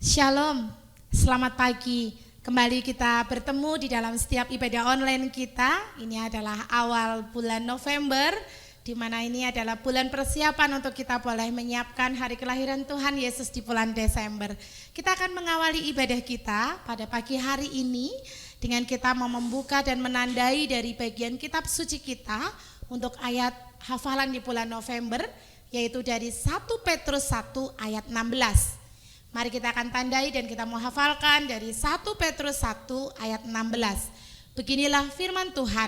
Shalom, selamat pagi. Kembali kita bertemu di dalam setiap ibadah online kita. Ini adalah awal bulan November, di mana ini adalah bulan persiapan untuk kita boleh menyiapkan hari kelahiran Tuhan Yesus di bulan Desember. Kita akan mengawali ibadah kita pada pagi hari ini dengan kita mau membuka dan menandai dari bagian kitab suci kita untuk ayat hafalan di bulan November, yaitu dari 1 Petrus 1 ayat 16. Mari kita akan tandai dan kita mau hafalkan dari 1 Petrus 1 ayat 16. Beginilah firman Tuhan.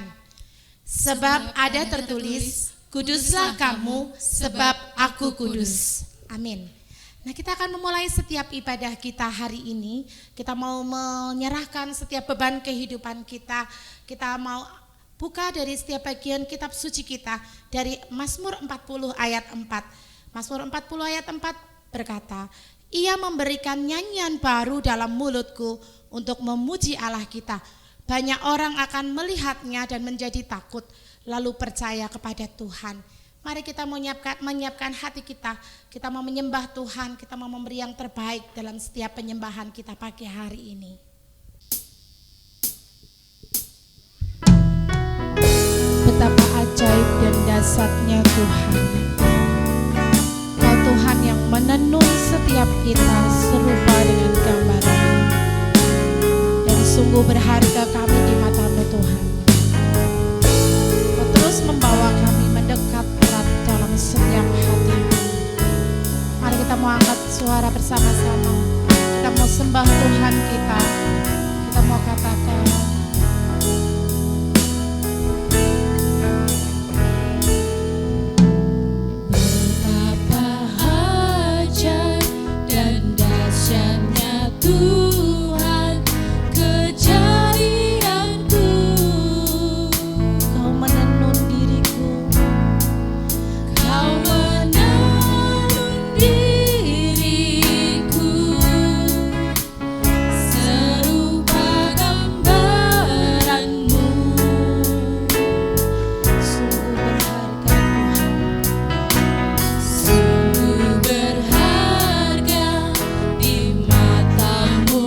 Sebab ada tertulis, kuduslah kamu sebab aku kudus. Amin. Nah, kita akan memulai setiap ibadah kita hari ini. Kita mau menyerahkan setiap beban kehidupan kita. Kita mau buka dari setiap bagian kitab suci kita dari Mazmur 40 ayat 4. Mazmur 40 ayat 4 berkata, Ia memberikan nyanyian baru dalam mulutku untuk memuji Allah kita. Banyak orang akan melihatnya dan menjadi takut, lalu percaya kepada Tuhan. Mari kita menyiapkan hati kita. Kita mau menyembah Tuhan, kita mau memberi yang terbaik dalam setiap penyembahan kita pagi hari ini. Betapa ajaib dan dahsyatnya Tuhan. Tuhan yang menenun setiap kita serupa dengan gambaran. Dan sungguh berharga kami di mata-Mu Tuhan. Kau terus membawa kami mendekat erat dalam setiap hati. Mari kita mau angkat suara bersama-sama. Kita mau sembah Tuhan kita. Kita mau katakan, Tuhan, kejayaan-Ku, Kau menenun diriku, Kau menenun diriku, serupa gambaran-Mu. sungguh berharga Tuhan. Sungguh berharga di mata-Mu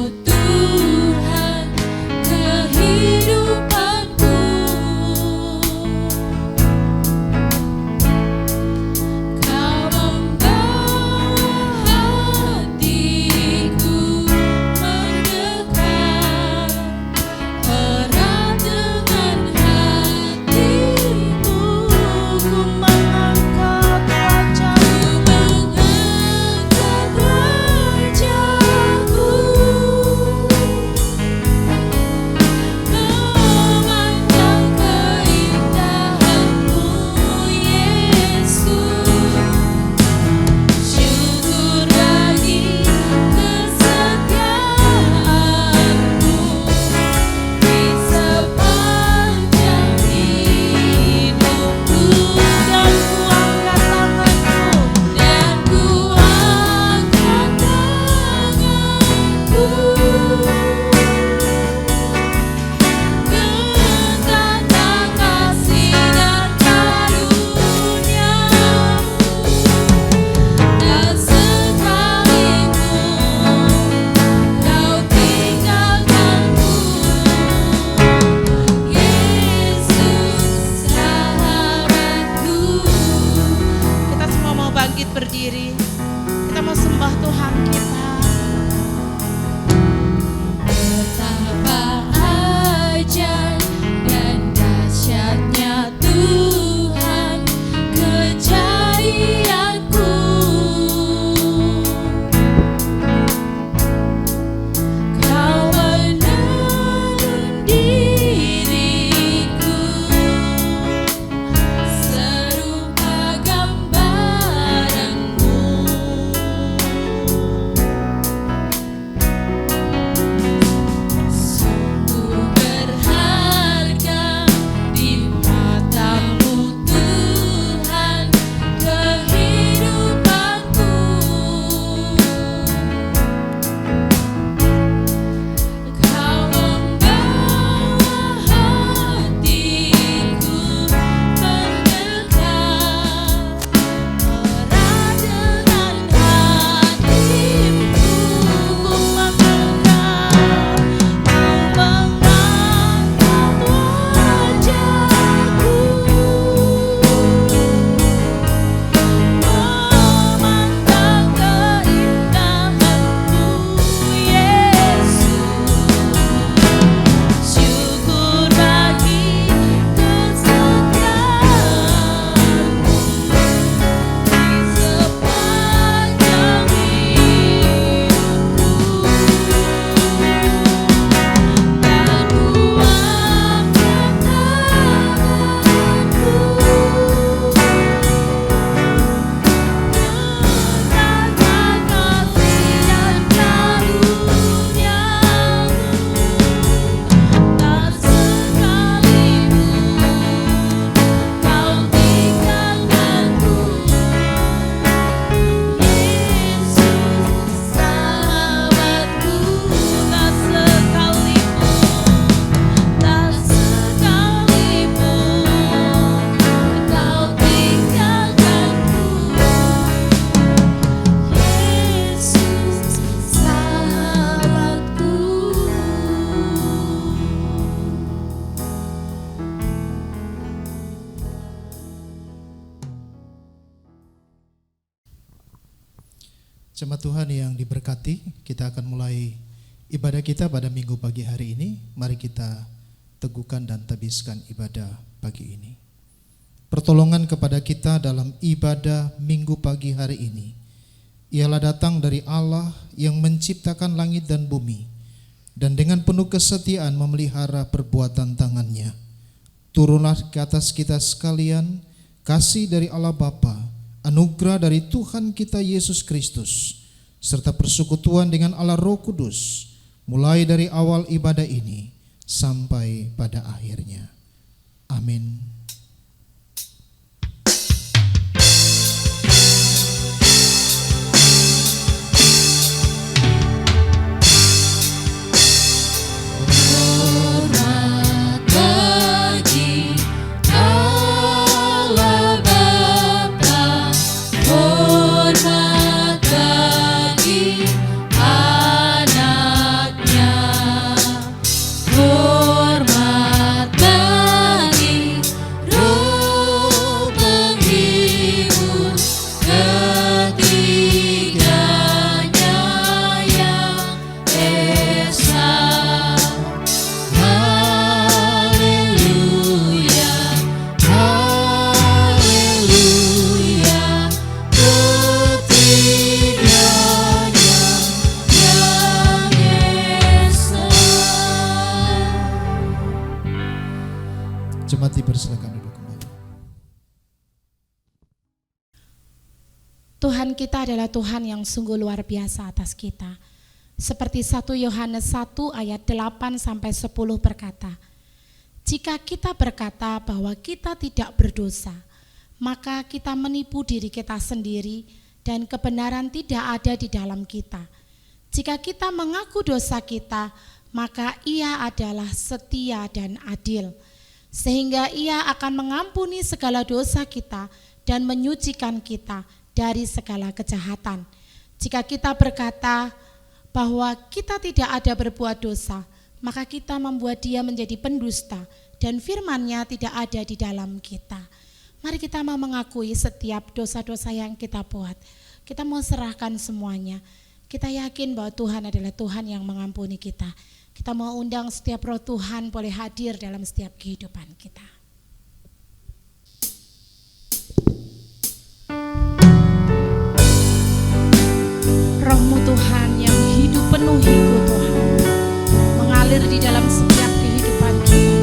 Jemaat Tuhan yang diberkati, kita akan mulai ibadah kita pada minggu pagi hari ini. Mari kita teguhkan dan tabiskan ibadah pagi ini. Pertolongan kepada kita dalam ibadah minggu pagi hari ini ialah datang dari Allah yang menciptakan langit dan bumi dan dengan penuh kesetiaan memelihara perbuatan tangannya. Turunlah ke atas kita sekalian kasih dari Allah Bapa, anugerah dari Tuhan kita Yesus Kristus, serta persekutuan dengan Allah Roh Kudus, mulai dari awal ibadah ini sampai pada akhirnya. Amin. Jemaat dipersilakan duduk kembali. Tuhan kita adalah Tuhan yang sungguh luar biasa atas kita. Seperti 1 Yohanes 1 ayat 8 sampai 10 berkata, jika kita berkata bahwa kita tidak berdosa, maka kita menipu diri kita sendiri dan kebenaran tidak ada di dalam kita. Jika kita mengaku dosa kita, maka Ia adalah setia dan adil, sehingga Ia akan mengampuni segala dosa kita dan menyucikan kita dari segala kejahatan. Jika kita berkata bahwa kita tidak ada berbuat dosa, maka kita membuat Dia menjadi pendusta dan firman-Nya tidak ada di dalam kita. Mari kita mau mengakui setiap dosa-dosa yang kita buat. Kita mau serahkan semuanya. Kita yakin bahwa Tuhan adalah Tuhan yang mengampuni kita. Kita mau undang setiap roh Tuhan boleh hadir dalam setiap kehidupan kita. Roh-Mu Tuhan yang hidup penuh hikmat Tuhan, mengalir di dalam setiap kehidupan kita.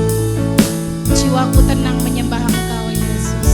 Jiwaku tenang menyembah Engkau Yesus.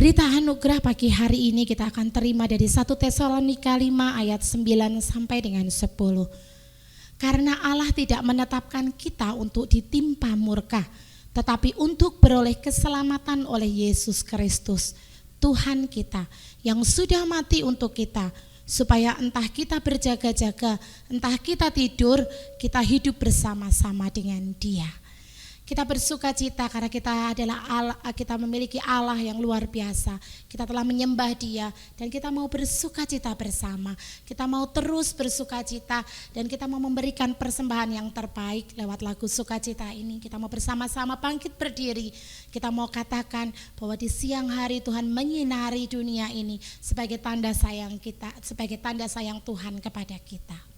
Berita anugerah pagi hari ini kita akan terima dari 1 Tesalonika 5 ayat 9 sampai dengan 10. Karena Allah tidak menetapkan kita untuk ditimpa murka, tetapi untuk beroleh keselamatan oleh Yesus Kristus, Tuhan kita, yang sudah mati untuk kita, supaya entah kita berjaga-jaga, entah kita tidur, kita hidup bersama-sama dengan Dia. Kita bersuka cita karena kita adalah Allah, kita memiliki Allah yang luar biasa. Kita telah menyembah Dia dan kita mau bersuka cita bersama. Kita mau terus bersuka cita dan kita mau memberikan persembahan yang terbaik lewat lagu sukacita ini. Kita mau bersama-sama bangkit berdiri. Kita mau katakan bahwa di siang hari Tuhan menyinari dunia ini sebagai tanda sayang kita, sebagai tanda sayang Tuhan kepada kita.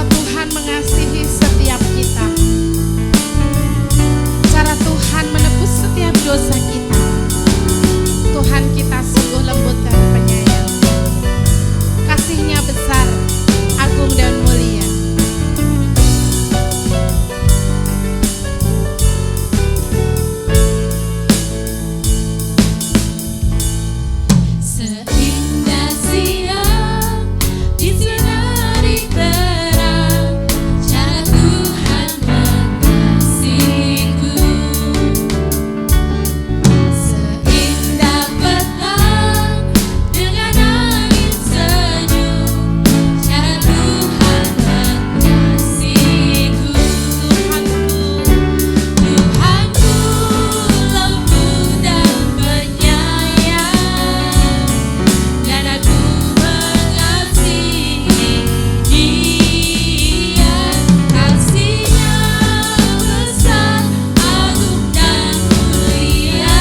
Tuhan mengasihi setiap kita. Cara Tuhan menebus setiap dosa kita. Tuhan kita sungguh lembut dan penyayang. Kasih-Nya besar, agung dan mulia. Seindah siang disinari terang, cara Tuhan mengasihiku. Seindah petang dengan angin sejuk, cara Tuhan mengasihiku. Tuhanku lembut dan penyayang, dan aku mengasihi Dia. Kasih-Nya besar, agung dan mulia,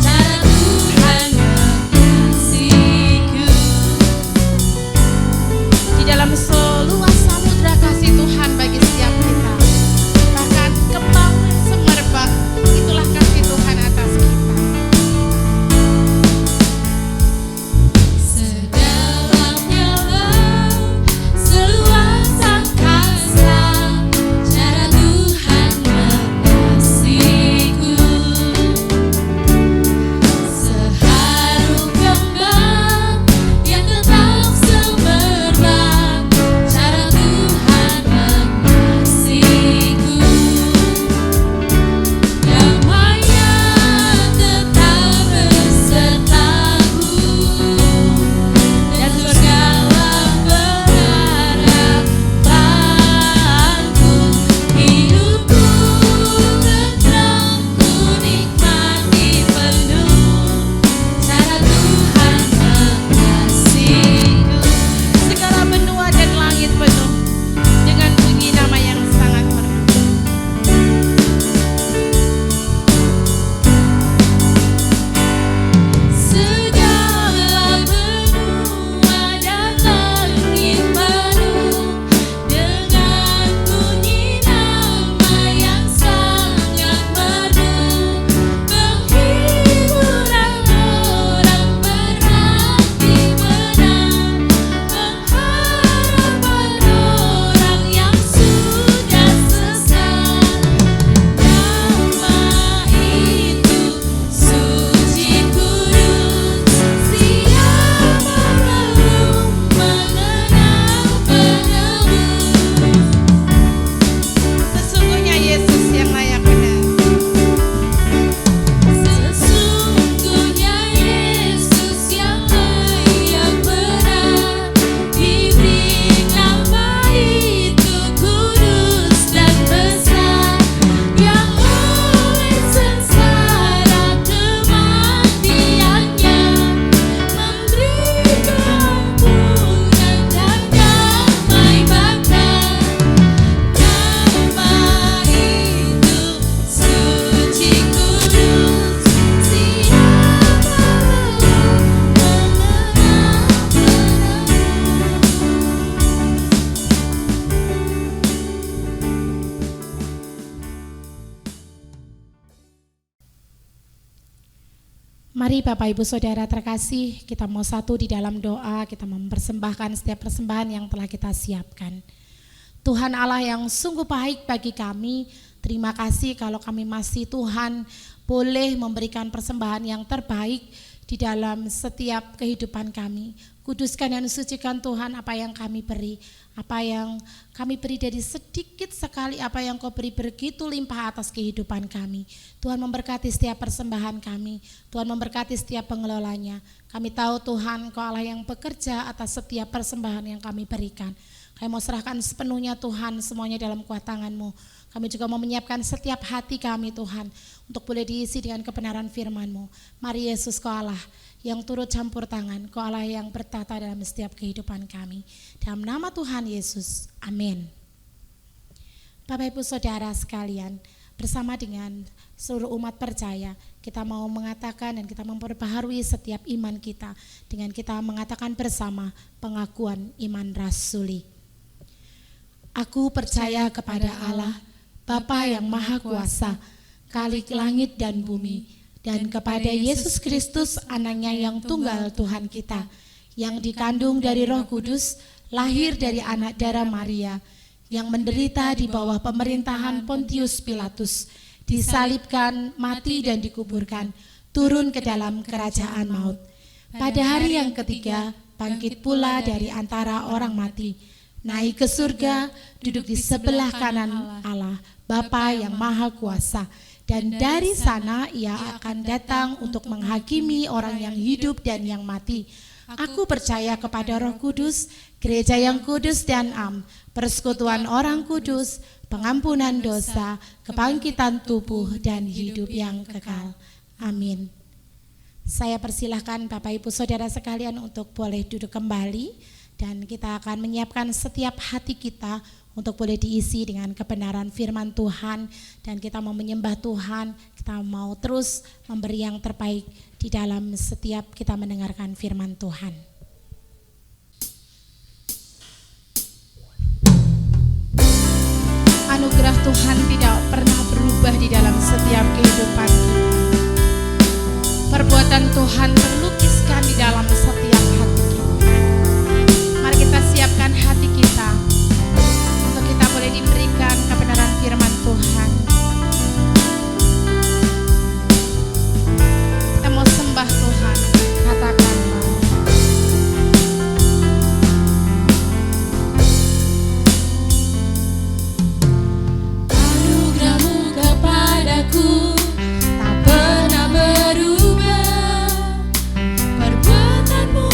cara Tuhan mengasihiku. Di dalam seluas samudra kasih Tuhan bagi setiap kita, bahkan kembang semerbak, itulah kasih Tuhan atas kita. Sedalam-dalam seluas angkasa, cara Tuhan mengasihiku. Seharum kembang yang tetap semerbak, cara Tuhan mengasihiku. Damai-Nya tetap besertaku, dan surgalah pengharapanku. Hidupku tentram, ku nikmati penuh, cara Tuhan mengasihiku. Segala benua dan langit penuh dengan bunyi nama yang sangat merdu. Segala benua dan langit penuh dengan bunyi nama yang sangat merdu. Penghiburan orang berhati menang, pengharapan orang yang sudah sesat. Nama itu suci kudus, siapa belum mengenal penebus. Sesungguhnya Yesus yang layak benar. Sesungguhnya Yesus yang layak benar, diberi nama itu kudus dan besar, yang oleh sengsara kematiannya memberi keampunan dan damai bakar. Nama itu suci kudus, siapa belum mengenal Mari Bapak Ibu Saudara terkasih, kita mau satu di dalam doa, kita mempersembahkan setiap persembahan yang telah kita siapkan. Tuhan Allah yang sungguh baik bagi kami. Terima kasih kalau kami masih Tuhan boleh memberikan persembahan yang terbaik di dalam setiap kehidupan kami. Kuduskan dan sucikan Tuhan apa yang kami beri. Apa yang kami beri dari sedikit sekali, apa yang Kau beri begitu limpah atas kehidupan kami. Tuhan memberkati setiap persembahan kami. Tuhan memberkati setiap pengelolanya. Kami tahu Tuhan Kau Allah yang bekerja atas setiap persembahan yang kami berikan. Kami mau serahkan sepenuhnya Tuhan semuanya dalam kuat tangan-Mu. Kami juga mau menyiapkan setiap hati kami Tuhan untuk boleh diisi dengan kebenaran firman-Mu. Mari Yesus Kau Allah yang turut campur tangan, Kau Allah yang bertata dalam setiap kehidupan kami. Dalam nama Tuhan Yesus, amin. Bapak Ibu Saudara sekalian, bersama dengan seluruh umat percaya, kita mau mengatakan dan kita memperbaharui setiap iman kita dengan kita mengatakan bersama pengakuan iman rasuli. Aku percaya kepada Allah, Bapa yang Maha Kuasa, Khalik langit dan bumi, dan kepada Yesus Kristus anaknya yang tunggal Tuhan kita, yang dikandung dari Roh Kudus, lahir dari anak darah Maria, yang menderita di bawah pemerintahan Pontius Pilatus, disalibkan, mati dan dikuburkan, turun ke dalam kerajaan maut. Pada hari yang ketiga, bangkit pula dari antara orang mati, naik ke surga, duduk di sebelah kanan Allah, Bapa yang Maha Kuasa. Dan dari sana ia akan datang untuk menghakimi orang yang hidup dan yang mati. Aku percaya kepada Roh Kudus, gereja yang kudus dan am, persekutuan orang kudus, pengampunan dosa, kebangkitan tubuh dan hidup yang kekal. Amin. Saya persilahkan Bapak Ibu Saudara sekalian untuk boleh duduk kembali. Dan kita akan menyiapkan setiap hati kita untuk boleh diisi dengan kebenaran firman Tuhan. Dan kita mau menyembah Tuhan, kita mau terus memberi yang terbaik di dalam setiap kita mendengarkan firman Tuhan. Anugerah Tuhan tidak pernah berubah di dalam setiap kehidupan kita. Perbuatan Tuhan terlukiskan di dalam setiap hati kita. Mari kita siapkan hati kita untuk kita boleh diberikan kebenaran firman Tuhan. Kita mau sembah Tuhan, katakanlah. Anugerahmu kepadaku tak pernah berubah, perbuatanmu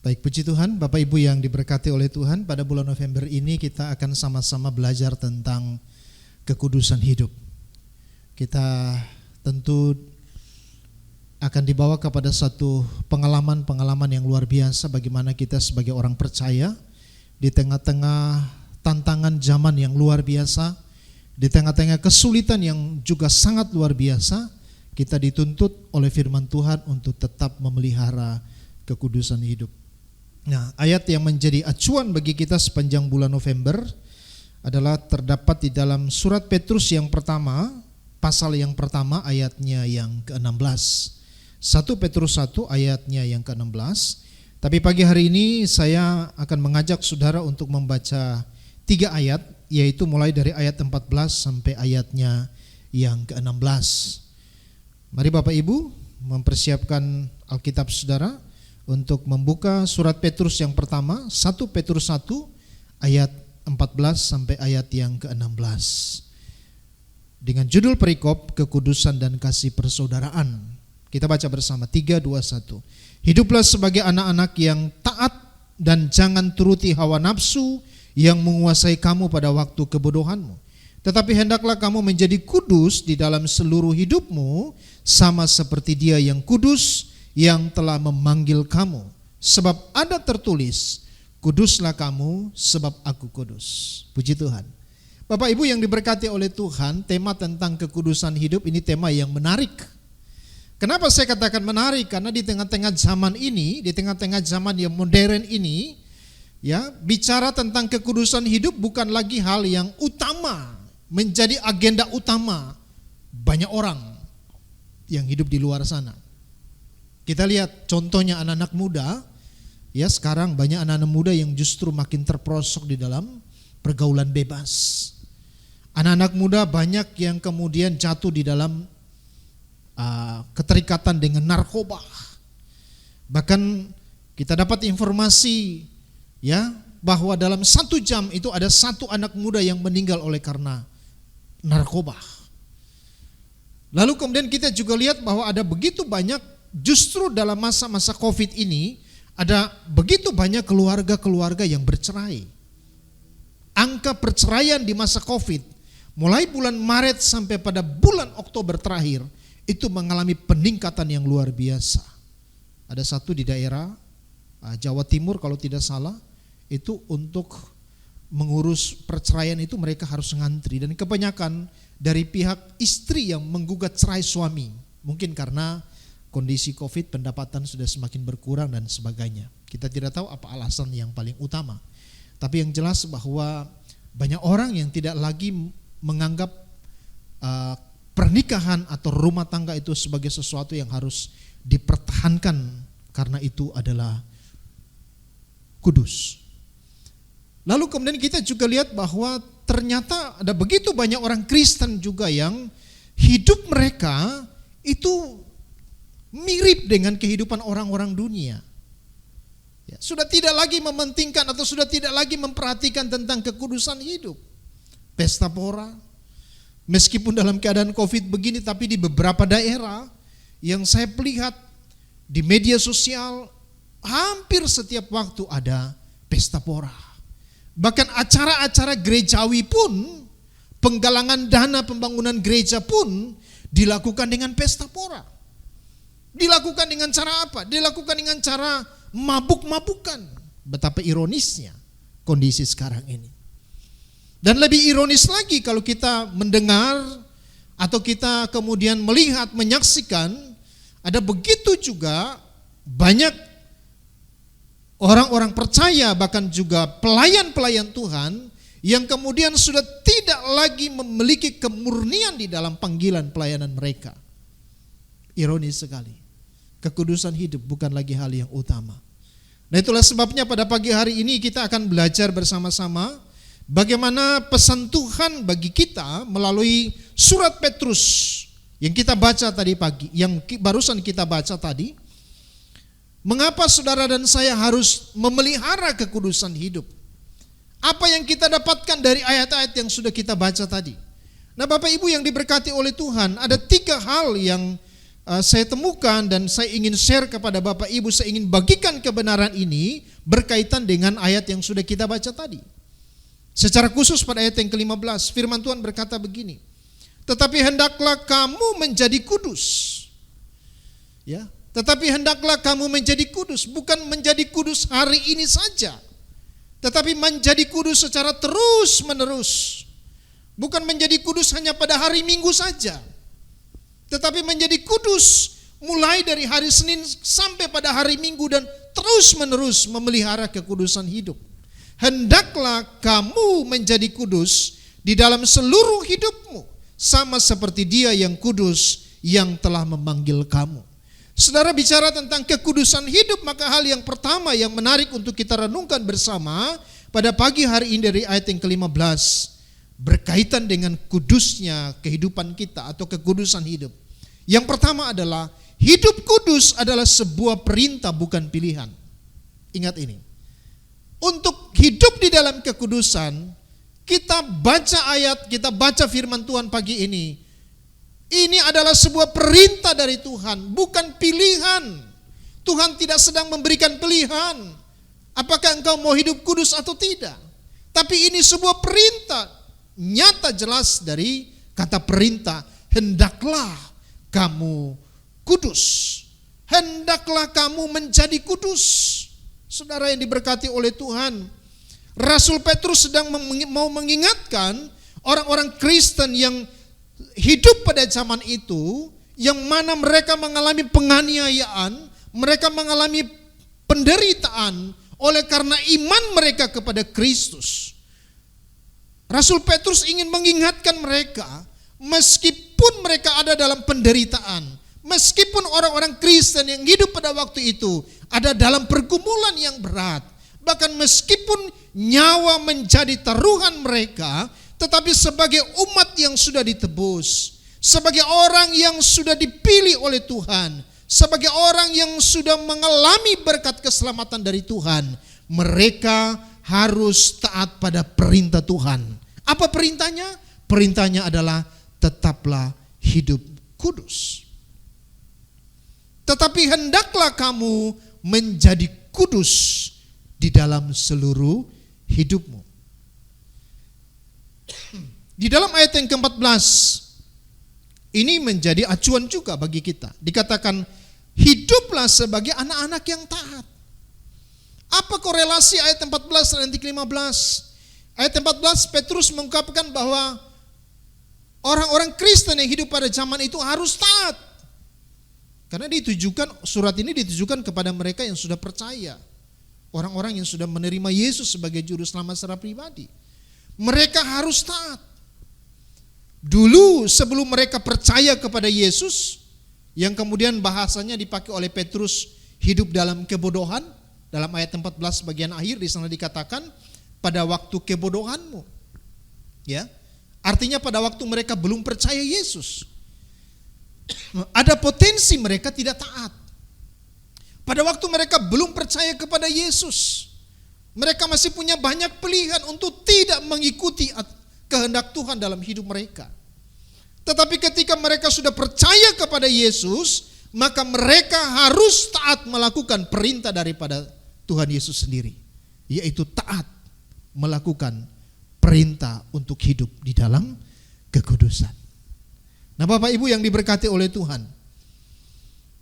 Baik, puji Tuhan, Bapak Ibu yang diberkati oleh Tuhan, pada bulan November ini kita akan sama-sama belajar tentang kekudusan hidup. Kita tentu akan dibawa kepada satu pengalaman-pengalaman yang luar biasa bagaimana kita sebagai orang percaya di tengah-tengah tantangan zaman yang luar biasa, di tengah-tengah kesulitan yang juga sangat luar biasa, kita dituntut oleh firman Tuhan untuk tetap memelihara kekudusan hidup. Nah, ayat yang menjadi acuan bagi kita sepanjang bulan November adalah terdapat di dalam surat Petrus yang pertama, pasal yang pertama ayatnya yang ke-16. 1 Petrus 1 ayatnya yang ke-16. Tapi pagi hari ini saya akan mengajak saudara untuk membaca 3 ayat, yaitu mulai dari ayat 14 sampai ayatnya yang ke-16. Mari Bapak Ibu mempersiapkan Alkitab saudara untuk membuka surat Petrus yang pertama, 1 Petrus 1 ayat 14 sampai ayat yang ke-16. Dengan judul perikop kekudusan dan kasih persaudaraan. Kita baca bersama 3, 2, 1. Hiduplah sebagai anak-anak yang taat dan jangan turuti hawa nafsu yang menguasai kamu pada waktu kebodohanmu. Tetapi hendaklah kamu menjadi kudus di dalam seluruh hidupmu, sama seperti Dia yang kudus yang telah memanggil kamu. Sebab ada tertulis, kuduslah kamu sebab aku kudus. Puji Tuhan. Bapak Ibu yang diberkati oleh Tuhan, tema tentang kekudusan hidup ini tema yang menarik. Kenapa saya katakan menarik? Karena di tengah-tengah zaman ini, di tengah-tengah zaman yang modern ini, ya, bicara tentang kekudusan hidup bukan lagi hal yang utama, menjadi agenda utama banyak orang yang hidup di luar sana. Kita lihat contohnya anak-anak muda, ya, sekarang banyak anak-anak muda yang justru makin terperosok di dalam pergaulan bebas. Anak-anak muda banyak yang kemudian jatuh di dalam keterikatan dengan narkoba. Bahkan kita dapat informasi, ya, bahwa dalam 1 jam itu ada 1 anak muda yang meninggal oleh karena narkoba. Lalu kemudian kita juga lihat bahwa ada begitu banyak, justru dalam masa-masa COVID ini, ada begitu banyak keluarga-keluarga yang bercerai. Angka perceraian di masa COVID, mulai bulan Maret sampai pada bulan Oktober terakhir, itu mengalami peningkatan yang luar biasa. Ada satu di daerah Jawa Timur kalau tidak salah, itu untuk mengurus perceraian itu mereka harus ngantri. Dan kebanyakan dari pihak istri yang menggugat cerai suami. Mungkin karena kondisi COVID, pendapatan sudah semakin berkurang dan sebagainya. Kita tidak tahu apa alasan yang paling utama. Tapi yang jelas bahwa banyak orang yang tidak lagi menganggap pernikahan atau rumah tangga itu sebagai sesuatu yang harus dipertahankan karena itu adalah kudus. Lalu kemudian kita juga lihat bahwa ternyata ada begitu banyak orang Kristen juga yang hidup mereka itu mirip dengan kehidupan orang-orang dunia. Ya, sudah tidak lagi mementingkan atau sudah tidak lagi memperhatikan tentang kekudusan hidup. Pesta pora, meskipun dalam keadaan COVID begini, tapi di beberapa daerah yang saya lihat di media sosial, hampir setiap waktu ada pesta pora. Bahkan acara-acara gerejawi pun, penggalangan dana pembangunan gereja pun dilakukan dengan pesta pora. Dilakukan dengan cara apa? Dilakukan dengan cara mabuk-mabukan. Betapa ironisnya kondisi sekarang ini. Dan lebih ironis lagi kalau kita mendengar atau kita kemudian melihat, menyaksikan, ada begitu juga banyak orang-orang percaya, bahkan juga pelayan-pelayan Tuhan yang kemudian sudah tidak lagi memiliki kemurnian di dalam panggilan pelayanan mereka. Ironis sekali. Kekudusan hidup bukan lagi hal yang utama. Nah, itulah sebabnya pada pagi hari ini kita akan belajar bersama-sama bagaimana pesan Tuhan bagi kita melalui surat Petrus yang kita baca tadi pagi, yang barusan kita baca tadi. Mengapa saudara dan saya harus memelihara kekudusan hidup? Apa yang kita dapatkan dari ayat-ayat yang sudah kita baca tadi? Nah, Bapak Ibu yang diberkati oleh Tuhan, ada 3 hal yang saya temukan dan saya ingin share kepada Bapak Ibu, saya ingin bagikan kebenaran ini berkaitan dengan ayat yang sudah kita baca tadi. Secara khusus pada ayat yang ke-15, firman Tuhan berkata begini, tetapi hendaklah kamu menjadi kudus. Ya, tetapi hendaklah kamu menjadi kudus, bukan menjadi kudus hari ini saja, tetapi menjadi kudus secara terus menerus. Bukan menjadi kudus hanya pada hari Minggu saja, tetapi menjadi kudus mulai dari hari Senin sampai pada hari Minggu dan terus menerus memelihara kekudusan hidup. Hendaklah kamu menjadi kudus di dalam seluruh hidupmu, sama seperti Dia yang kudus yang telah memanggil kamu. Saudara, bicara tentang kekudusan hidup, maka hal yang pertama yang menarik untuk kita renungkan bersama pada pagi hari ini dari ayat yang ke-15 berkaitan dengan kudusnya kehidupan kita atau kekudusan hidup. Yang pertama adalah hidup kudus adalah sebuah perintah, bukan pilihan. Ingat ini. Untuk hidup di dalam kekudusan, kita baca ayat, kita baca firman Tuhan pagi ini. Ini adalah sebuah perintah dari Tuhan, bukan pilihan. Tuhan tidak sedang memberikan pilihan. Apakah engkau mau hidup kudus atau tidak? Tapi ini sebuah perintah. Nyata jelas dari kata perintah, hendaklah kamu kudus. Hendaklah kamu menjadi kudus. Saudara yang diberkati oleh Tuhan, Rasul Petrus sedang mau mengingatkan orang-orang Kristen yang hidup pada zaman itu, yang mana mereka mengalami penganiayaan, mereka mengalami penderitaan oleh karena iman mereka kepada Kristus. Rasul Petrus ingin mengingatkan mereka, meskipun mereka ada dalam penderitaan, meskipun orang-orang Kristen yang hidup pada waktu itu ada dalam pergumulan yang berat, bahkan meskipun nyawa menjadi taruhan mereka, tetapi sebagai umat yang sudah ditebus, sebagai orang yang sudah dipilih oleh Tuhan, sebagai orang yang sudah mengalami berkat keselamatan dari Tuhan, mereka harus taat pada perintah Tuhan. Apa perintahnya? Perintahnya adalah tetaplah hidup kudus. Tetapi hendaklah kamu menjadi kudus di dalam seluruh hidupmu. Di dalam ayat yang ke-14 ini menjadi acuan juga bagi kita. Dikatakan hiduplah sebagai anak-anak yang taat. Apa korelasi ayat 14 dan ayat 15? Ayat 14 Petrus mengungkapkan bahwa orang-orang Kristen yang hidup pada zaman itu harus taat. Karena ditujukan, surat ini ditujukan kepada mereka yang sudah percaya. Orang-orang yang sudah menerima Yesus sebagai juru selamat secara pribadi. Mereka harus taat. Dulu sebelum mereka percaya kepada Yesus, yang kemudian bahasanya dipakai oleh Petrus hidup dalam kebodohan, dalam ayat 14 bagian akhir di sana dikatakan pada waktu kebodohanmu. Ya. Artinya pada waktu mereka belum percaya Yesus, ada potensi mereka tidak taat. Pada waktu mereka belum percaya kepada Yesus, mereka masih punya banyak pilihan untuk tidak mengikuti kehendak Tuhan dalam hidup mereka. Tetapi ketika mereka sudah percaya kepada Yesus, maka mereka harus taat melakukan perintah daripada Tuhan Yesus sendiri, yaitu taat melakukan perintah untuk hidup di dalam kekudusan. Nah, Bapak Ibu yang diberkati oleh Tuhan,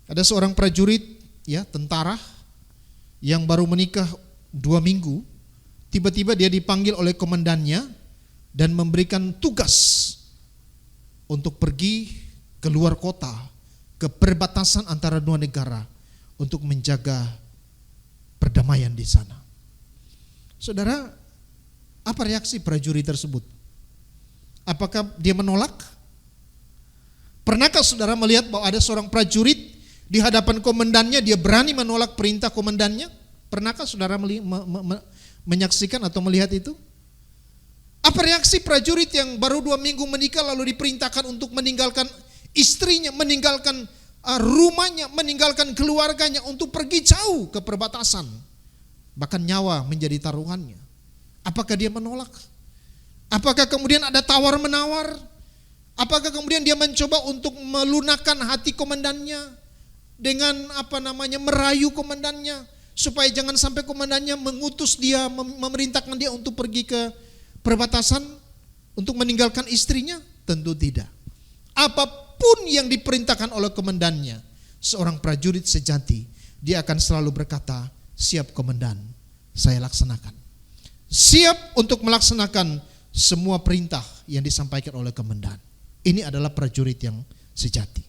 ada seorang prajurit, ya, tentara yang baru menikah 2 minggu, tiba-tiba dia dipanggil oleh komandannya dan memberikan tugas untuk pergi ke luar kota, ke perbatasan antara 2 negara untuk menjaga perdamaian di sana. Saudara, apa reaksi prajurit tersebut? Apakah dia menolak? Pernahkah saudara melihat bahwa ada seorang prajurit di hadapan komandannya, dia berani menolak perintah komandannya? Pernahkah saudara menyaksikan atau melihat itu? Apa reaksi prajurit yang baru 2 minggu menikah lalu diperintahkan untuk meninggalkan istrinya, meninggalkan rumahnya, meninggalkan keluarganya untuk pergi jauh ke perbatasan, bahkan nyawa menjadi taruhannya? Apakah dia menolak? Apakah kemudian ada tawar-menawar? Apakah kemudian dia mencoba untuk melunakkan hati komandannya dengan merayu komandannya supaya jangan sampai komandannya mengutus dia, memerintahkan dia untuk pergi ke perbatasan untuk meninggalkan istrinya? Tentu tidak. Apapun yang diperintahkan oleh komandannya, seorang prajurit sejati, dia akan selalu berkata, siap komandan, saya laksanakan. Siap untuk melaksanakan semua perintah yang disampaikan oleh komandan. Ini adalah prajurit yang sejati.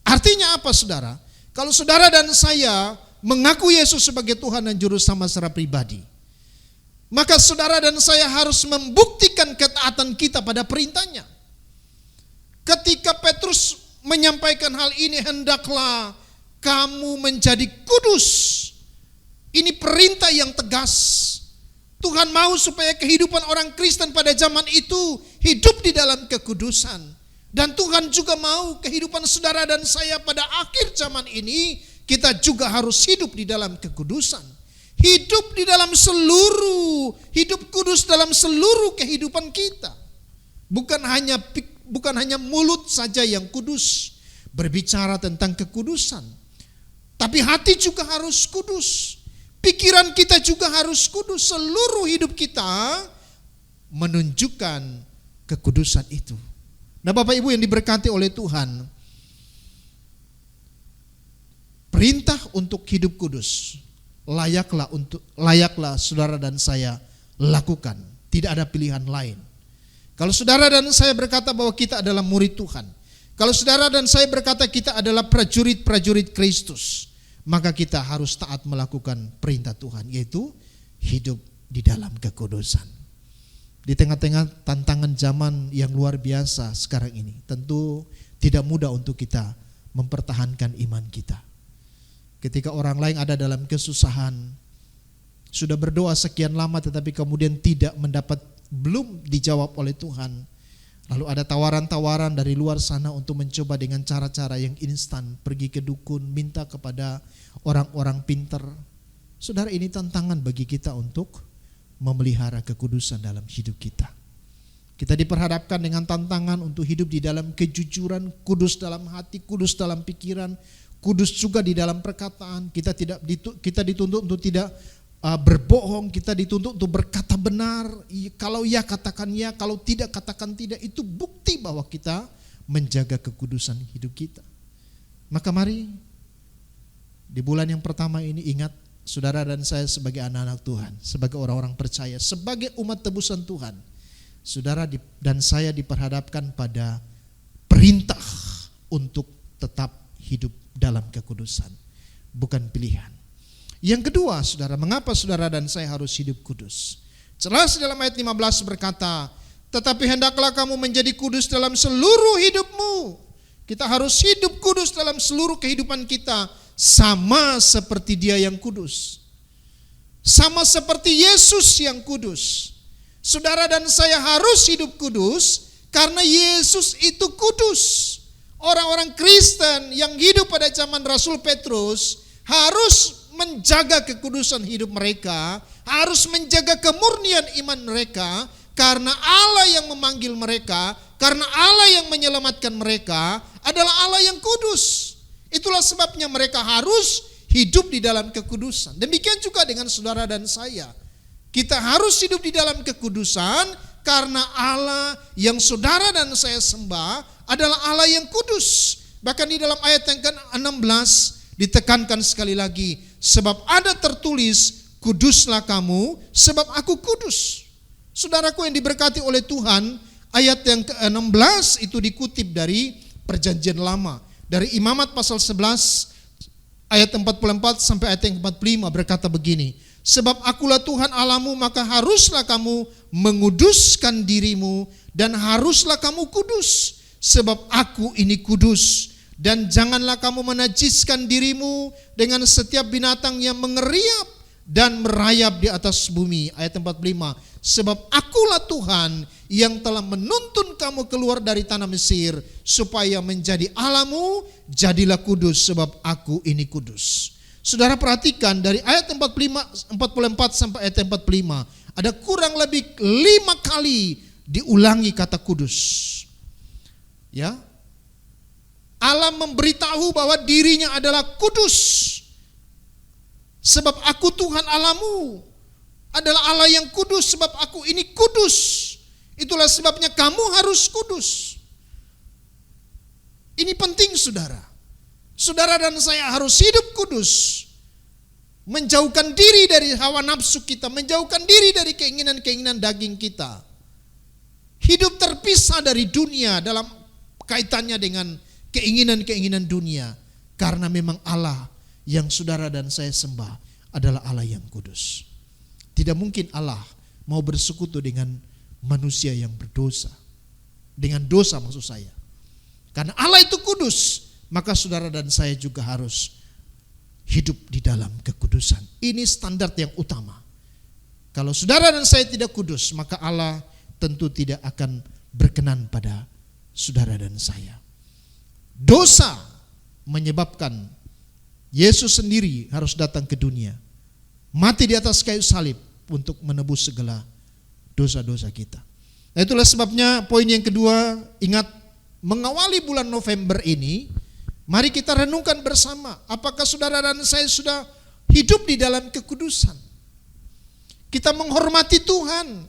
Artinya apa, saudara? Kalau saudara dan saya mengaku Yesus sebagai Tuhan dan Juru Selamat secara pribadi, maka saudara dan saya harus membuktikan ketaatan kita pada perintahnya. Ketika Petrus menyampaikan hal ini, hendaklah kamu menjadi kudus. Ini perintah yang tegas. Tuhan mau supaya kehidupan orang Kristen pada zaman itu hidup di dalam kekudusan. Dan Tuhan juga mau kehidupan saudara dan saya pada akhir zaman ini, kita juga harus hidup di dalam kekudusan. Hidup kudus dalam seluruh kehidupan kita. Bukan hanya mulut saja yang kudus, berbicara tentang kekudusan. Tapi hati juga harus kudus. Pikiran kita juga harus kudus. Seluruh hidup kita menunjukkan kekudusan itu. Nah, Bapak Ibu yang diberkati oleh Tuhan, perintah untuk hidup kudus layaklah saudara dan saya lakukan. Tidak ada pilihan lain. Kalau saudara dan saya berkata bahwa kita adalah murid Tuhan, kalau saudara dan saya berkata kita adalah prajurit-prajurit Kristus, maka kita harus taat melakukan perintah Tuhan, yaitu hidup di dalam kekudusan. Di tengah-tengah tantangan zaman yang luar biasa sekarang ini, tentu tidak mudah untuk kita mempertahankan iman kita. Ketika orang lain ada dalam kesusahan, sudah berdoa sekian lama tetapi kemudian belum dijawab oleh Tuhan. Lalu ada tawaran-tawaran dari luar sana untuk mencoba dengan cara-cara yang instan, pergi ke dukun, minta kepada orang-orang pintar. Saudara, ini tantangan bagi kita untuk memelihara kekudusan dalam hidup kita. Kita diperhadapkan dengan tantangan untuk hidup di dalam kejujuran, kudus dalam hati, kudus dalam pikiran, kudus juga di dalam perkataan. Kita dituntut untuk tidak berbohong, kita dituntut untuk berkata benar. Kalau ya katakan ya, kalau tidak katakan tidak. Itu bukti bahwa kita menjaga kekudusan hidup kita. Maka mari di bulan yang pertama ini ingat, saudara dan saya sebagai anak-anak Tuhan, sebagai orang-orang percaya, sebagai umat tebusan Tuhan, saudara dan saya diperhadapkan pada perintah untuk tetap hidup dalam kekudusan, bukan pilihan. Yang kedua, saudara, mengapa saudara dan saya harus hidup kudus? Jelas dalam ayat 15 berkata, tetapi hendaklah kamu menjadi kudus dalam seluruh hidupmu. Kita harus hidup kudus dalam seluruh kehidupan kita, sama seperti Dia yang kudus. Sama seperti Yesus yang kudus. Saudara dan saya harus hidup kudus karena Yesus itu kudus. Orang-orang Kristen yang hidup pada zaman Rasul Petrus harus menjaga kekudusan hidup mereka, harus menjaga kemurnian iman mereka, karena Allah yang memanggil mereka, karena Allah yang menyelamatkan mereka adalah Allah yang kudus. Itulah sebabnya mereka harus hidup di dalam kekudusan. Demikian juga dengan saudara dan saya. Kita harus hidup di dalam kekudusan karena Allah yang saudara dan saya sembah adalah Allah yang kudus. Bahkan di dalam ayat yang ke-16 ditekankan sekali lagi, sebab ada tertulis, kuduslah kamu sebab aku kudus. Saudaraku yang diberkati oleh Tuhan, ayat yang ke-16 itu dikutip dari Perjanjian Lama, dari Imamat pasal 11 ayat 44 sampai ayat yang 45 berkata begini, sebab akulah Tuhan Allahmu, maka haruslah kamu menguduskan dirimu dan haruslah kamu kudus, sebab aku ini kudus. Dan janganlah kamu menajiskan dirimu dengan setiap binatang yang mengeriap dan merayap di atas bumi. Ayat 45, sebab akulah Tuhan yang telah menuntun kamu keluar dari tanah Mesir, supaya menjadi Allahmu, jadilah kudus sebab aku ini kudus. Saudara perhatikan dari ayat 44 sampai ayat 45, ada kurang lebih 5 kali diulangi kata kudus. Ya. Allah memberitahu bahwa dirinya adalah kudus. Sebab aku Tuhan Allahmu adalah Allah yang kudus, sebab aku ini kudus. Itulah sebabnya kamu harus kudus. Ini penting saudara. Saudara dan saya harus hidup kudus. Menjauhkan diri dari hawa nafsu kita, menjauhkan diri dari keinginan-keinginan daging kita. Hidup terpisah dari dunia dalam kaitannya dengan keinginan-keinginan dunia. Karena memang Allah yang saudara dan saya sembah adalah Allah yang kudus. Tidak mungkin Allah mau bersekutu dengan manusia yang berdosa. Dengan dosa maksud saya. Karena Allah itu kudus, maka saudara dan saya juga harus hidup di dalam kekudusan. Ini standar yang utama. Kalau saudara dan saya tidak kudus, maka Allah tentu tidak akan berkenan pada saudara dan saya. Dosa menyebabkan Yesus sendiri harus datang ke dunia, mati di atas kayu salib untuk menebus segala dosa-dosa kita. Nah, itulah sebabnya poin yang kedua, ingat, mengawali bulan November ini, mari kita renungkan bersama, apakah saudara dan saya sudah hidup di dalam kekudusan. Kita menghormati Tuhan.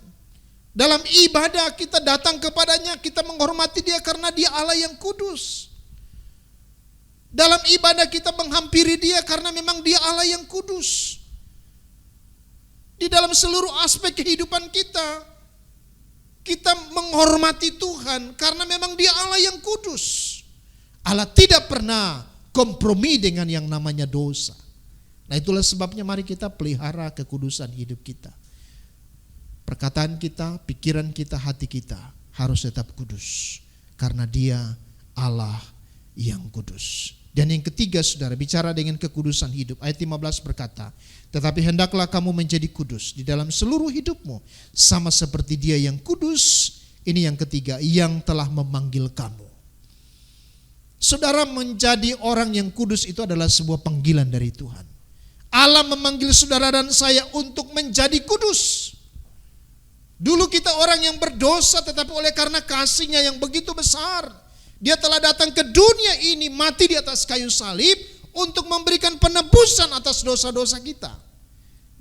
Dalam ibadah kita datang kepadanya, kita menghormati Dia karena Dia Allah yang kudus. Dalam ibadah kita menghampiri Dia karena memang Dia Allah yang kudus. Di dalam seluruh aspek kehidupan kita, kita menghormati Tuhan karena memang Dia Allah yang kudus. Allah tidak pernah kompromi dengan yang namanya dosa. Nah, itulah sebabnya mari kita pelihara kekudusan hidup kita. Perkataan kita, pikiran kita, hati kita harus tetap kudus. Karena Dia Allah yang kudus. Dan yang ketiga saudara, bicara dengan kekudusan hidup. Ayat 15 berkata, tetapi hendaklah kamu menjadi kudus di dalam seluruh hidupmu, sama seperti Dia yang kudus. Ini yang ketiga, yang telah memanggil kamu. Saudara, menjadi orang yang kudus itu adalah sebuah panggilan dari Tuhan. Allah memanggil saudara dan saya untuk menjadi kudus. Dulu kita orang yang berdosa, tetapi oleh karena kasih-Nya yang begitu besar, Dia telah datang ke dunia ini, mati di atas kayu salib untuk memberikan penebusan atas dosa-dosa kita.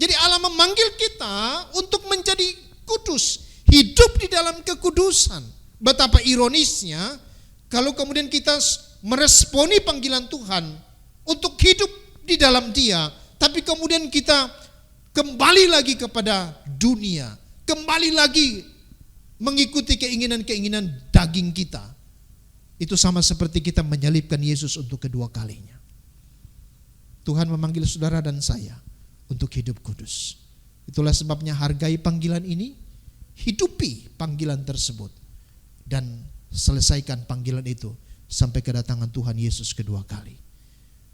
Jadi Allah memanggil kita untuk menjadi kudus, hidup di dalam kekudusan. Betapa ironisnya kalau kemudian kita meresponi panggilan Tuhan untuk hidup di dalam Dia, tapi kemudian kita kembali lagi kepada dunia, kembali lagi mengikuti keinginan-keinginan daging kita. Itu sama seperti kita menyalibkan Yesus untuk kedua kalinya. Tuhan memanggil saudara dan saya untuk hidup kudus. Itulah sebabnya hargai panggilan ini, hidupi panggilan tersebut, dan selesaikan panggilan itu sampai kedatangan Tuhan Yesus kedua kali.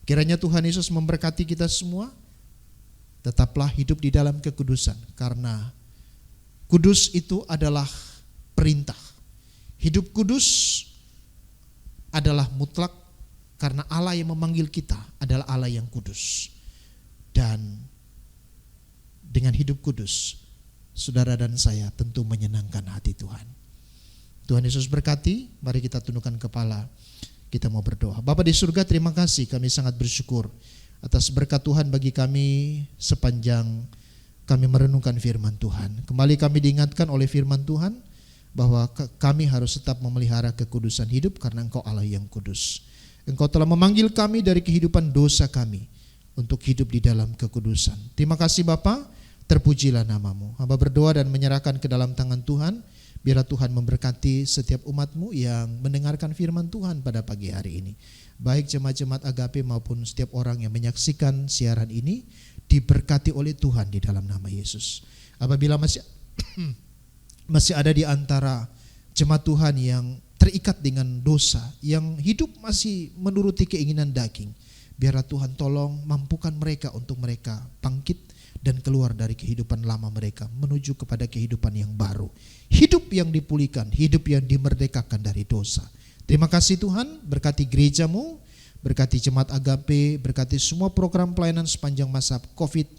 Kiranya Tuhan Yesus memberkati kita semua. Tetaplah hidup di dalam kekudusan, karena kudus itu adalah perintah. Hidup kudus adalah mutlak karena Allah yang memanggil kita adalah Allah yang kudus. Dan dengan hidup kudus, saudara dan saya tentu menyenangkan hati Tuhan. Tuhan Yesus berkati, mari kita tundukkan kepala, kita mau berdoa. Bapa di surga, terima kasih, kami sangat bersyukur atas berkat Tuhan bagi kami sepanjang kami merenungkan firman Tuhan. Kembali kami diingatkan oleh firman Tuhan bahwa kami harus tetap memelihara kekudusan hidup karena Engkau Allah yang kudus. Engkau telah memanggil kami dari kehidupan dosa kami untuk hidup di dalam kekudusan. Terima kasih Bapa, terpujilah nama-Mu. Hamba berdoa dan menyerahkan ke dalam tangan Tuhan. Biarlah Tuhan memberkati setiap umat-Mu yang mendengarkan firman Tuhan pada pagi hari ini. Baik jemaat-jemaat Agape maupun setiap orang yang menyaksikan siaran ini, diberkati oleh Tuhan di dalam nama Yesus. Apabila masih ada di antara jemaat Tuhan yang terikat dengan dosa, yang hidup masih menuruti keinginan daging, biarlah Tuhan tolong mampukan mereka untuk mereka bangkit dan keluar dari kehidupan lama mereka menuju kepada kehidupan yang baru. Hidup yang dipulihkan, hidup yang dimerdekakan dari dosa. Terima kasih Tuhan, berkati gereja-Mu, berkati jemaat Agape, berkati semua program pelayanan sepanjang masa COVID.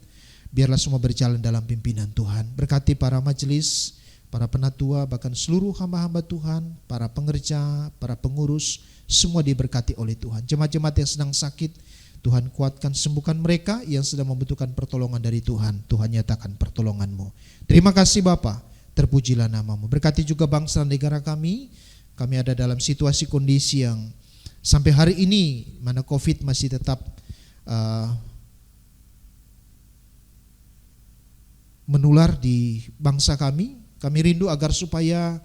Biarlah semua berjalan dalam pimpinan Tuhan. Berkati para majelis, para penatua, bahkan seluruh hamba-hamba Tuhan, para pengerja, para pengurus, semua diberkati oleh Tuhan. Jemaat-jemaat yang sedang sakit, Tuhan kuatkan, sembuhkan mereka yang sedang membutuhkan pertolongan dari Tuhan. Tuhan nyatakan pertolongan-Mu. Terima kasih Bapa, terpujilah nama-Mu. Berkati juga bangsa dan negara kami. Kami ada dalam situasi kondisi yang sampai hari ini mana COVID masih tetap menular di bangsa kami. Kami rindu agar supaya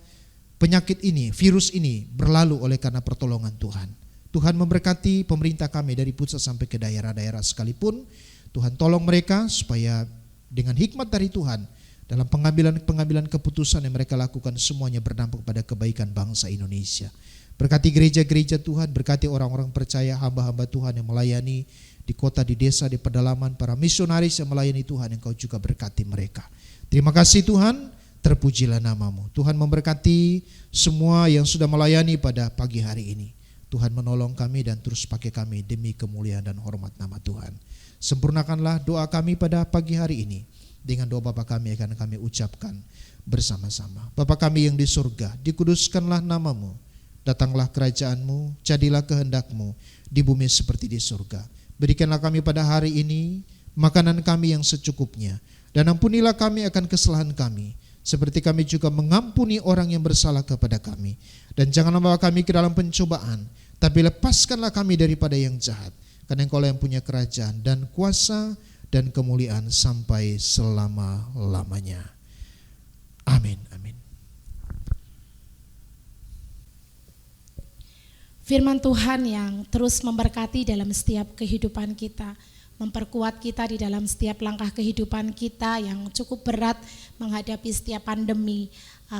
penyakit ini, virus ini berlalu oleh karena pertolongan Tuhan. Tuhan memberkati pemerintah kami dari pusat sampai ke daerah-daerah sekalipun. Tuhan tolong mereka supaya dengan hikmat dari Tuhan dalam pengambilan keputusan yang mereka lakukan semuanya berdampak pada kebaikan bangsa Indonesia. Berkati gereja-gereja Tuhan, berkati orang-orang percaya, hamba-hamba Tuhan yang melayani di kota, di desa, di pedalaman, para misionaris yang melayani Tuhan, Engkau juga berkati mereka. Terima kasih Tuhan, terpujilah nama-Mu. Tuhan memberkati semua yang sudah melayani pada pagi hari ini. Tuhan menolong kami dan terus pakai kami demi kemuliaan dan hormat nama Tuhan. Sempurnakanlah doa kami pada pagi hari ini. Dengan doa Bapa kami akan kami ucapkan bersama-sama. Bapa kami yang di surga, dikuduskanlah nama-Mu. Datanglah kerajaan-Mu, jadilah kehendak-Mu di bumi seperti di surga. Berikanlah kami pada hari ini makanan kami yang secukupnya. Dan ampunilah kami akan kesalahan kami, seperti kami juga mengampuni orang yang bersalah kepada kami. Dan janganlah membawa kami ke dalam pencobaan, tapi lepaskanlah kami daripada yang jahat. Karena Engkau yang punya kerajaan dan kuasa dan kemuliaan sampai selama-lamanya. Amin. Amin. Firman Tuhan yang terus memberkati dalam setiap kehidupan kita, memperkuat kita di dalam setiap langkah kehidupan kita yang cukup berat menghadapi setiap pandemi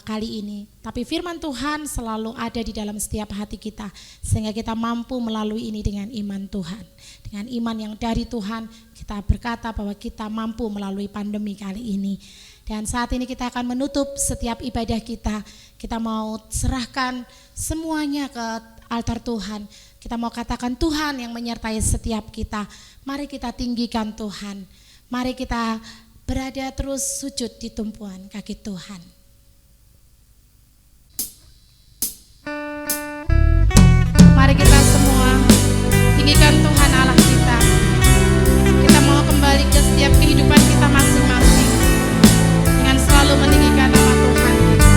kali ini. Tapi firman Tuhan selalu ada di dalam setiap hati kita, sehingga kita mampu melalui ini dengan iman Tuhan. Dengan iman yang dari Tuhan, kita berkata bahwa kita mampu melalui pandemi kali ini. Dan saat ini kita akan menutup setiap ibadah kita. Kita mau serahkan semuanya ke altar Tuhan. Kita mau katakan Tuhan yang menyertai setiap kita. Mari kita tinggikan Tuhan. Mari kita berada terus sujud di tumpuan kaki Tuhan. Mari kita semua tinggikan Tuhan Allah kita. Kita mau kembali ke setiap kehidupan kita masing-masing dengan selalu meninggikan nama Tuhan kita.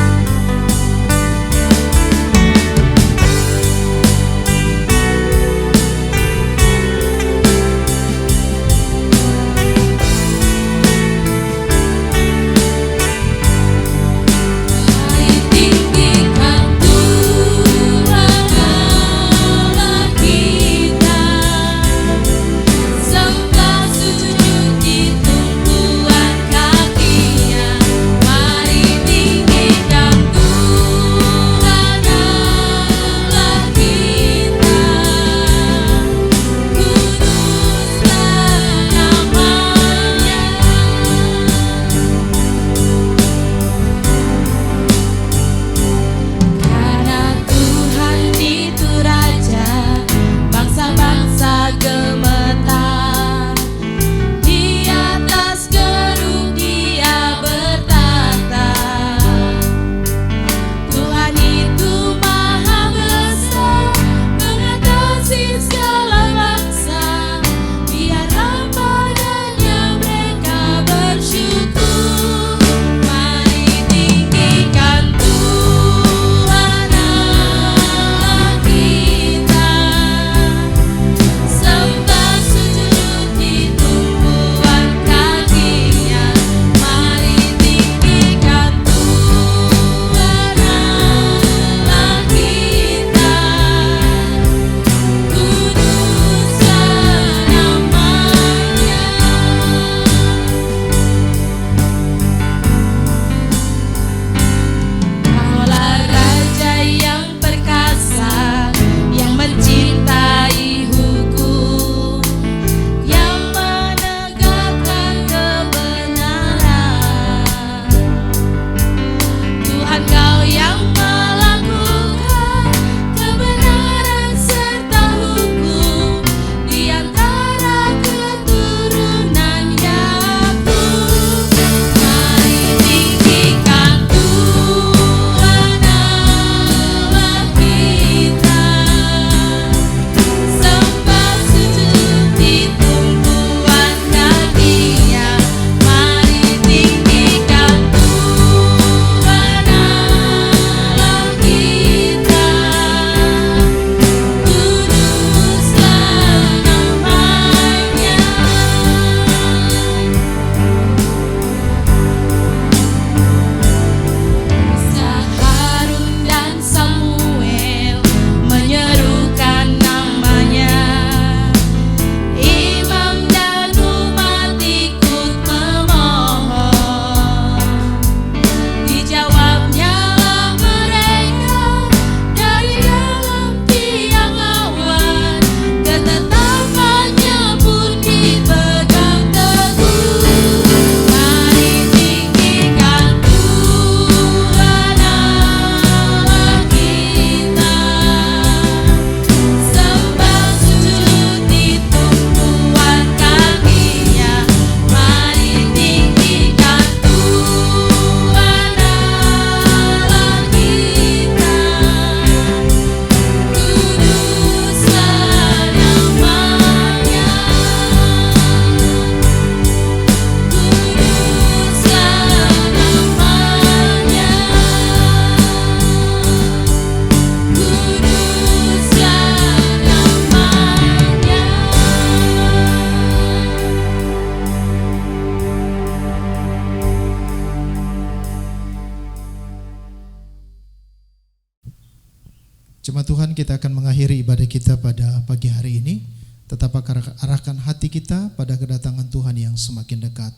Jemaat Tuhan, kita akan mengakhiri ibadah kita pada pagi hari ini. Tetap arahkan hati kita pada kedatangan Tuhan yang semakin dekat,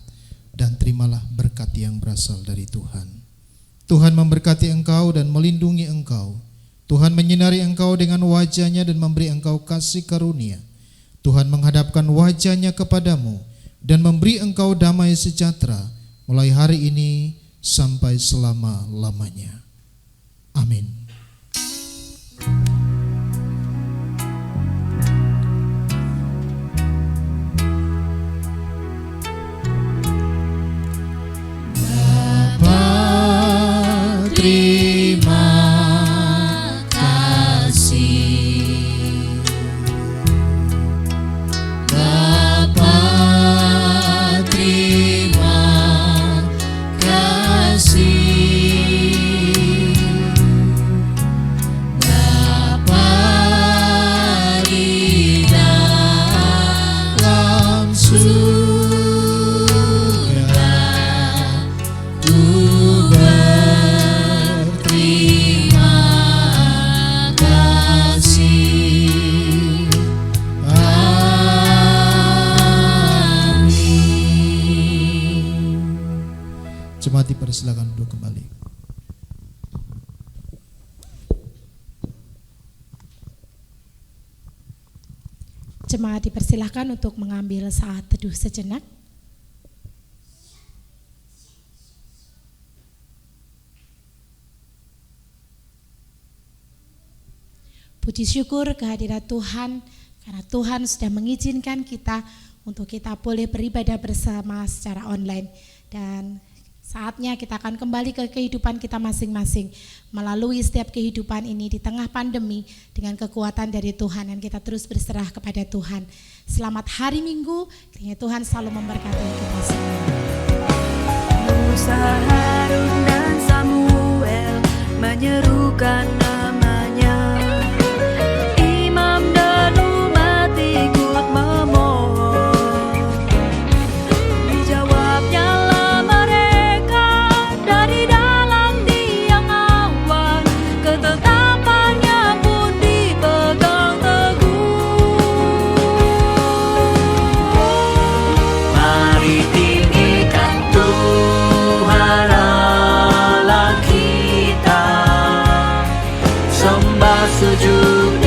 dan terimalah berkat yang berasal dari Tuhan. Tuhan memberkati engkau dan melindungi engkau. Tuhan menyinari engkau dengan wajah-Nya dan memberi engkau kasih karunia. Tuhan menghadapkan wajah-Nya kepadamu dan memberi engkau damai sejahtera mulai hari ini sampai selama-lamanya. Amin. Terima kasih Bapa, terima kasih Bapa di dalam surga, ku berterima kasih. Amin. Jemaat dipersilakan duduk kembali. Jemaat dipersilahkan untuk mengambil saat teduh sejenak. Puji syukur kehadirat Tuhan, karena Tuhan sudah mengizinkan kita untuk kita boleh beribadah bersama secara online. Dan saatnya kita akan kembali ke kehidupan kita masing-masing, melalui setiap kehidupan ini di tengah pandemi dengan kekuatan dari Tuhan, dan kita terus berserah kepada Tuhan. Selamat hari Minggu, kiranya Tuhan selalu memberkati kita semua. Musa, Harun dan Samuel menyerukan namanya. Imam dan umat ikut memohon. Dijawabnyalah mereka dari dalam tiang awan. Ketetapannya pun dipegang teguh. Mari tinggikan Tuhan Allah kita, sembah sujud